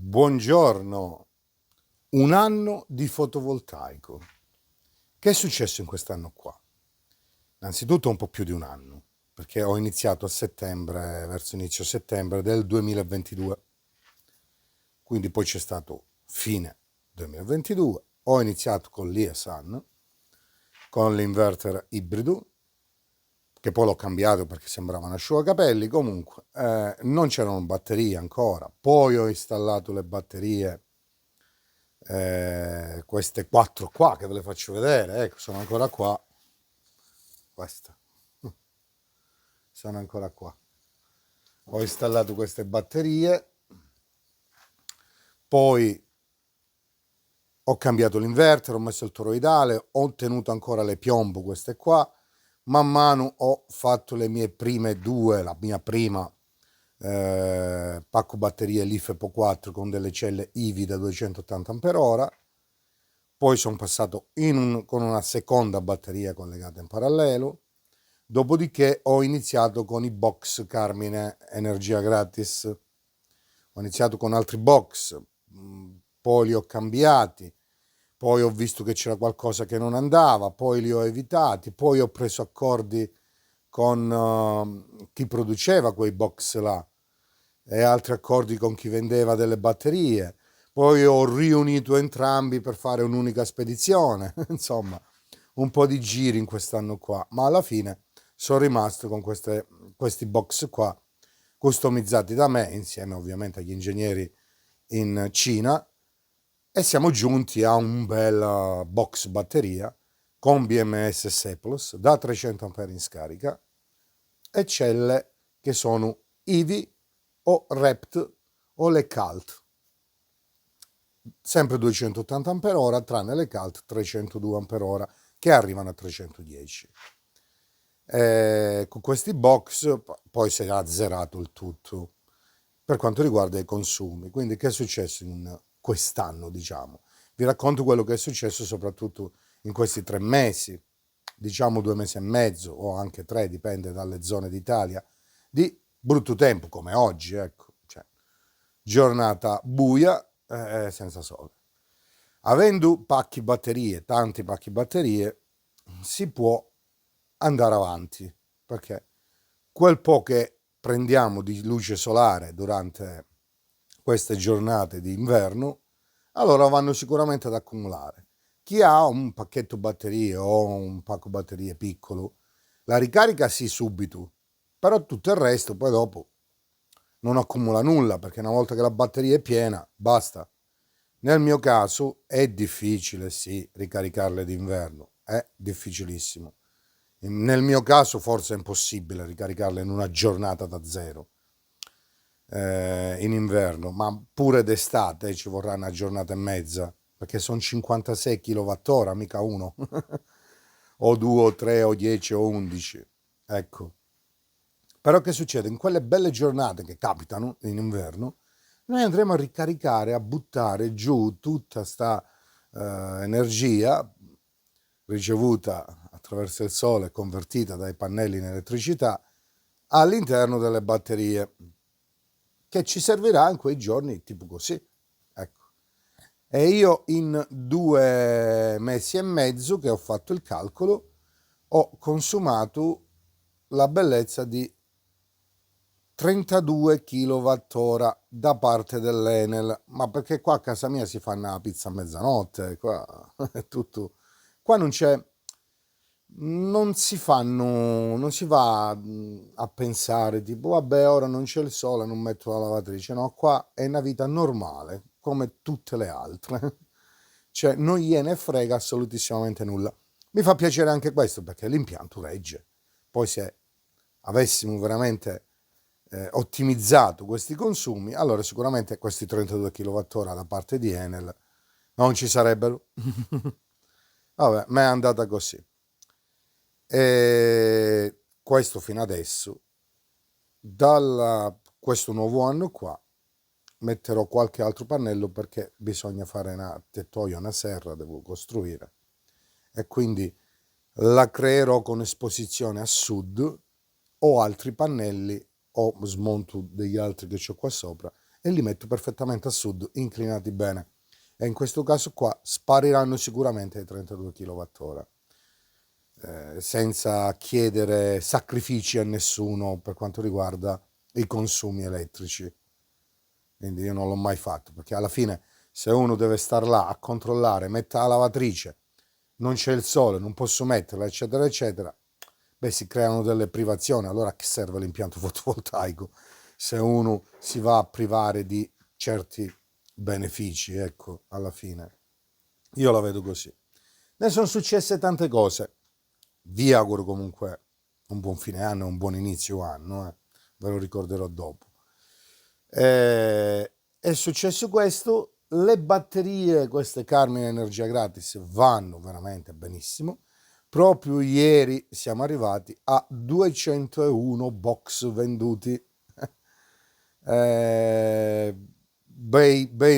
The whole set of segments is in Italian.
Buongiorno, un anno di fotovoltaico. Che è successo in quest'anno qua? Innanzitutto un po' più di un anno, perché ho iniziato a settembre, verso inizio settembre del 2022, quindi poi c'è stato fine 2022, ho iniziato con l'IESAN, con l'inverter ibrido, che poi l'ho cambiato perché sembrava un asciugacapelli, comunque non c'erano batterie ancora, poi ho installato le batterie, queste quattro qua che ve le faccio vedere, ecco, sono ancora qua, queste, sono ancora qua. Ho installato queste batterie, poi ho cambiato l'inverter, ho messo il toroidale, ho tenuto ancora le piombo queste qua, man mano ho fatto le mie prime due, la mia prima pacco batterie LiFePO 4 con delle celle IVI da 280 Ah, poi sono passato con una seconda batteria collegata in parallelo, dopodiché ho iniziato con i box Carmine Energia Gratis, ho iniziato con altri box, poi li ho cambiati, poi ho visto che c'era qualcosa che non andava, poi li ho evitati, poi ho preso accordi con chi produceva quei box là e altri accordi con chi vendeva delle batterie. Poi ho riunito entrambi per fare un'unica spedizione. Insomma, un po' di giri in quest'anno qua, ma alla fine sono rimasto con questi box qua, customizzati da me, insieme ovviamente agli ingegneri in Cina, e siamo giunti a un bel box batteria con BMS Ceplus da 300 A in scarica e celle che sono IVI o REPT o le CALT, sempre 280 Ah, tranne le CALT 302 Ah che arrivano a 310. Con questi box poi si è azzerato il tutto per quanto riguarda i consumi. Quindi che è successo in quest'anno, diciamo? Vi racconto quello che è successo soprattutto in questi 3 mesi, diciamo 2 mesi e mezzo o anche 3, dipende dalle zone d'Italia, di brutto tempo come oggi, ecco, cioè, giornata buia senza sole. Avendo pacchi batterie, tanti pacchi batterie, si può andare avanti, perché quel po' che prendiamo di luce solare durante queste giornate di inverno, allora vanno sicuramente ad accumulare. Chi ha un pacchetto batterie o un pacco batterie piccolo, la ricarica sì subito, però tutto il resto poi dopo non accumula nulla, perché una volta che la batteria è piena, basta. Nel mio caso è difficile, sì, ricaricarle d'inverno, è difficilissimo. Nel mio caso forse è impossibile ricaricarle in una giornata da zero in inverno, ma pure d'estate ci vorrà una giornata e mezza, perché sono 56 kWh, mica uno, o 2 o 3 o 10 o 11. Ecco. Però che succede? In quelle belle giornate che capitano in inverno, noi andremo a ricaricare, a buttare giù tutta sta energia ricevuta attraverso il sole, convertita dai pannelli in elettricità, all'interno delle batterie, che ci servirà in quei giorni tipo così. Ecco. E io in 2 mesi e mezzo che ho fatto il calcolo ho consumato la bellezza di 32 kWh da parte dell'Enel, ma perché qua a casa mia si fanno la pizza a mezzanotte, qua è tutto, qua non c'è, non si va a pensare tipo vabbè ora non c'è il sole, non metto la lavatrice, no, qua è una vita normale come tutte le altre, cioè non gliene frega assolutissimamente nulla. Mi fa piacere anche questo perché l'impianto regge, poi se avessimo veramente ottimizzato questi consumi, allora sicuramente questi 32 kWh da parte di Enel non ci sarebbero. Vabbè, ma è andata così. E questo fino adesso, da questo nuovo anno qua, metterò qualche altro pannello perché bisogna fare una tettoia, una serra, devo costruire. E quindi la creerò con esposizione a sud o altri pannelli o smonto degli altri che ho qua sopra e li metto perfettamente a sud, inclinati bene. E in questo caso qua spariranno sicuramente ai 32 kWh, senza chiedere sacrifici a nessuno per quanto riguarda i consumi elettrici. Quindi io non l'ho mai fatto, perché alla fine se uno deve star là a controllare, metta la lavatrice, non c'è il sole, non posso metterla, eccetera, eccetera, beh, si creano delle privazioni. Allora a che serve l'impianto fotovoltaico se uno si va a privare di certi benefici, ecco, alla fine. Io la vedo così. Ne sono successe tante cose. Vi auguro comunque un buon fine anno e un buon inizio anno, ve lo ricorderò dopo. È successo questo, le batterie, queste Carmine Energia Gratis, vanno veramente benissimo. Proprio ieri siamo arrivati a 201 box venduti. Bei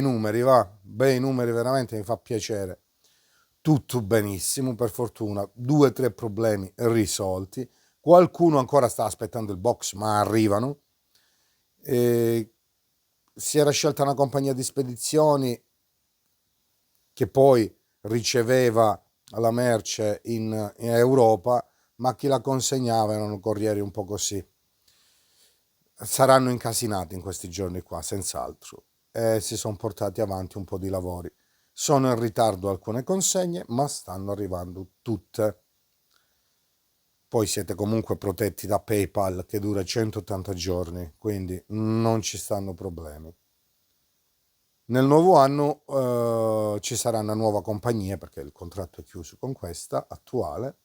numeri, va, bei numeri, veramente mi fa piacere. Tutto benissimo, per fortuna, 2 o 3 problemi risolti. Qualcuno ancora sta aspettando il box, ma arrivano. Si era scelta una compagnia di spedizioni che poi riceveva la merce in Europa, ma chi la consegnava erano corrieri un po' così. Saranno incasinati in questi giorni qua, senz'altro, e si sono portati avanti un po' di lavori. Sono in ritardo alcune consegne, ma stanno arrivando tutte. Poi siete comunque protetti da PayPal che dura 180 giorni, quindi non ci stanno problemi. Nel nuovo anno ci sarà una nuova compagnia perché il contratto è chiuso con questa attuale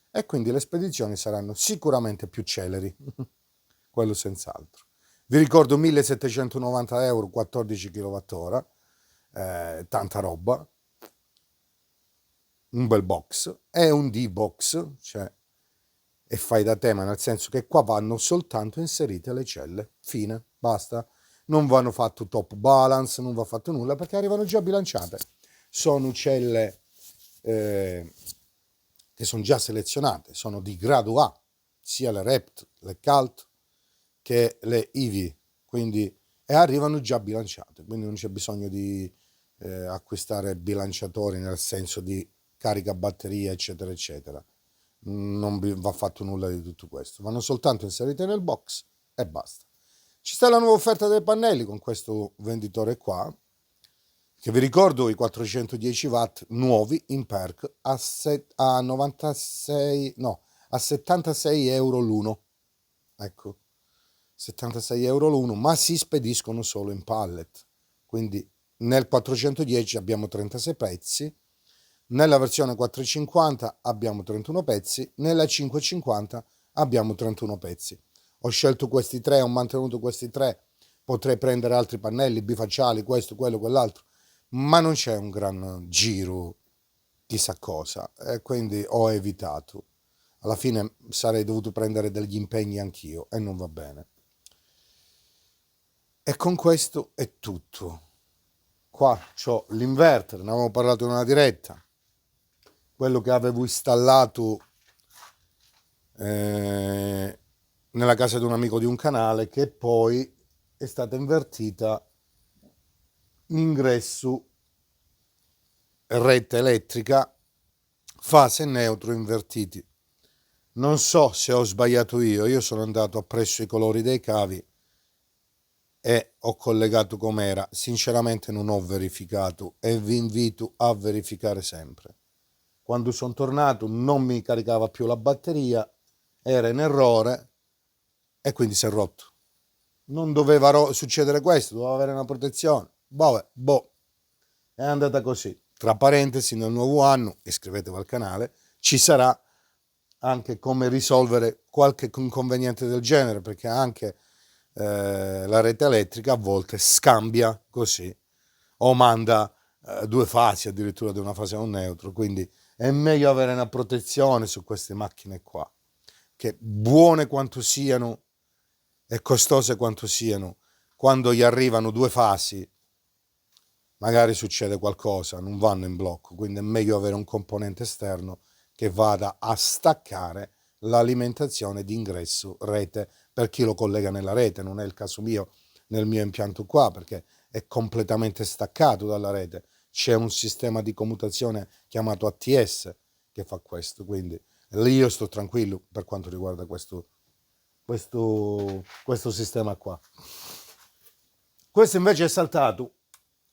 e quindi le spedizioni saranno sicuramente più celeri, quello senz'altro. Vi ricordo 1790 euro, 14 kWh, tanta roba, un bel box, è un D-box, cioè e fai da tema, nel senso che qua vanno soltanto inserite le celle, fine, basta. Non vanno fatto top balance, non va fatto nulla perché arrivano già bilanciate. Sono celle che sono già selezionate, sono di grado A, sia le Rept, le Calt che le EV, quindi e arrivano già bilanciate, quindi non c'è bisogno di acquistare bilanciatori nel senso di carica batteria, eccetera, eccetera. Non va fatto nulla di tutto questo, vanno soltanto inserite nel box e basta. Ci sta la nuova offerta dei pannelli con questo venditore qua, che vi ricordo i 410 watt nuovi in perk a 96, no, a 76 euro l'uno. Ecco, 76 euro l'uno, ma si spediscono solo in pallet. Quindi nel 410 abbiamo 36 pezzi, nella versione 450 abbiamo 31 pezzi, nella 550 abbiamo 31 pezzi. Ho scelto questi tre, ho mantenuto questi tre, potrei prendere altri pannelli bifacciali, questo, quello, quell'altro, ma non c'è un gran giro chissà cosa e quindi ho evitato. Alla fine sarei dovuto prendere degli impegni anch'io e non va bene. E con questo è tutto. Qua c'ho l'inverter, ne avevamo parlato in una diretta, quello che avevo installato nella casa di un amico di un canale, che poi è stata invertita ingresso rete elettrica fase neutro invertiti. Non so se ho sbagliato io sono andato appresso i colori dei cavi e ho collegato com'era. Sinceramente non ho verificato e vi invito a verificare sempre. Quando sono tornato non mi caricava più la batteria, era in errore e quindi si è rotto. Non doveva succedere questo, doveva avere una protezione. Boh, è andata così. Tra parentesi, nel nuovo anno, iscrivetevi al canale, ci sarà anche come risolvere qualche inconveniente del genere, perché anche la rete elettrica a volte scambia così o manda 2 fasi addirittura di una fase a un neutro, quindi è meglio avere una protezione su queste macchine qua, che buone quanto siano e costose quanto siano, quando gli arrivano 2 fasi magari succede qualcosa, non vanno in blocco, quindi è meglio avere un componente esterno che vada a staccare l'alimentazione di ingresso rete per chi lo collega nella rete. Non è il caso mio nel mio impianto qua, perché è completamente staccato dalla rete. C'è un sistema di commutazione chiamato ATS che fa questo, quindi lì io sto tranquillo per quanto riguarda questo sistema qua. Questo invece è saltato.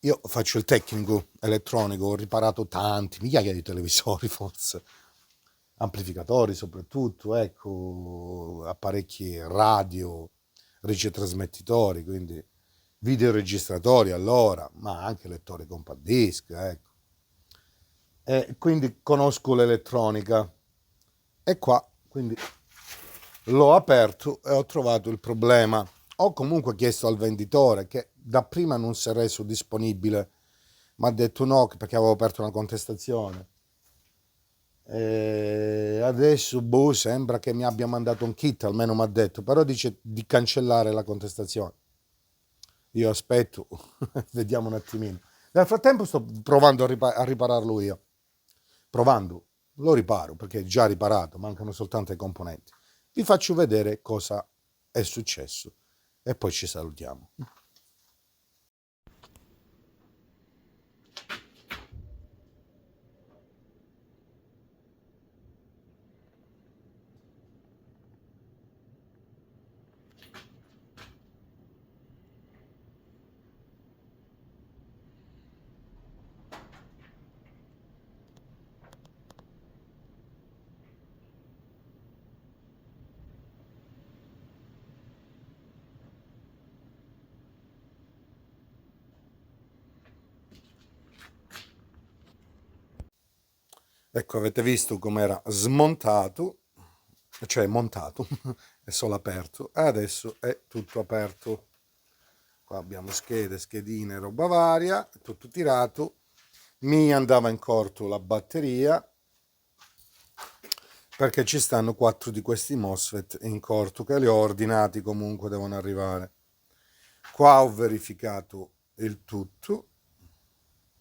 Io faccio il tecnico elettronico, ho riparato tanti, migliaia di televisori forse, amplificatori soprattutto, ecco, apparecchi radio, ricetrasmettitori, quindi videoregistratori allora, ma anche lettori compact disc, ecco. E quindi conosco l'elettronica e qua, quindi l'ho aperto e ho trovato il problema. Ho comunque chiesto al venditore che dapprima non si è reso disponibile, mi ha detto no perché avevo aperto una contestazione. E adesso boh, sembra che mi abbia mandato un kit, almeno mi ha detto, però dice di cancellare la contestazione. Io aspetto, vediamo un attimino. Nel frattempo sto provando a ripararlo io. Provando, lo riparo perché è già riparato, mancano soltanto i componenti. Vi faccio vedere cosa è successo e poi ci salutiamo. Ecco, avete visto com'era smontato, cioè montato, è solo aperto, e adesso è tutto aperto. Qua abbiamo schede, schedine, roba varia, tutto tirato. Mi andava in corto la batteria perché ci stanno 4 di questi MOSFET in corto che li ho ordinati, comunque devono arrivare. Qua ho verificato il tutto,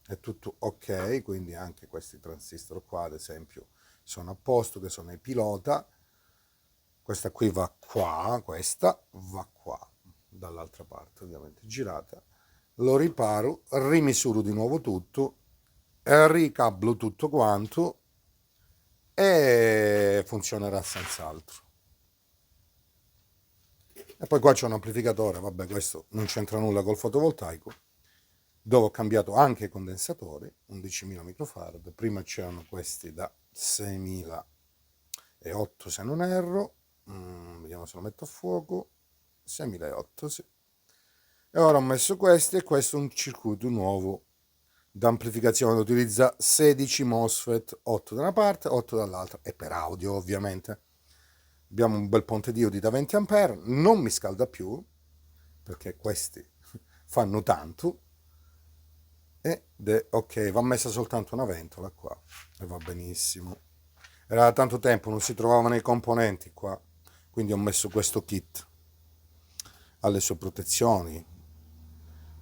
è tutto ok, quindi anche questi transistor qua ad esempio sono a posto, che sono i pilota. Questa qui va qua, questa va qua, dall'altra parte ovviamente girata. Lo riparo, rimisuro di nuovo tutto, ricablo tutto quanto e funzionerà senz'altro. E poi qua c'è un amplificatore, vabbè, questo non c'entra nulla col fotovoltaico, dove ho cambiato anche i condensatori, 11.000 microfarad. Prima c'erano questi da 6.008 se non erro. Vediamo se lo metto a fuoco. 6.008, sì. E ora ho messo questi e questo è un circuito nuovo d'amplificazione, utilizza 16 MOSFET, 8 da una parte, 8 dall'altra, e per audio ovviamente. Abbiamo un bel ponte diodi da 20 A, non mi scalda più, perché questi fanno tanto, ed è ok, va messa soltanto una ventola qua, e va benissimo. Era da tanto tempo, non si trovavano i componenti qua, quindi ho messo questo kit. Ha le sue protezioni,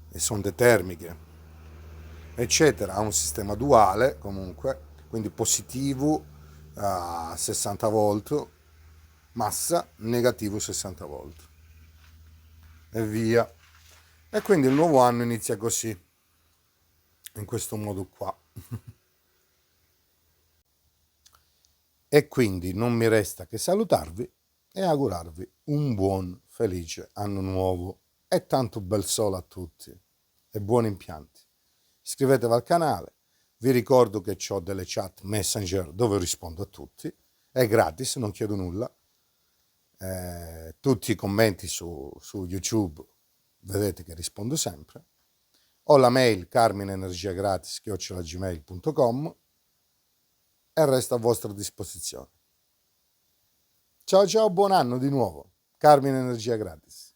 le sonde termiche, eccetera. Ha un sistema duale comunque, quindi positivo a 60 volt, massa, negativo 60 volt e via. E quindi il nuovo anno inizia così, in questo modo qua. E quindi non mi resta che salutarvi e augurarvi un buon felice anno nuovo e tanto bel sole a tutti e buoni impianti. Iscrivetevi al canale, vi ricordo che ho delle chat Messenger dove rispondo a tutti, è gratis, non chiedo nulla. Tutti i commenti su YouTube vedete che rispondo sempre. Ho la mail carminenergiagratis@gmail.com e resto a vostra disposizione. Ciao ciao, buon anno di nuovo. Carmine Energia Gratis.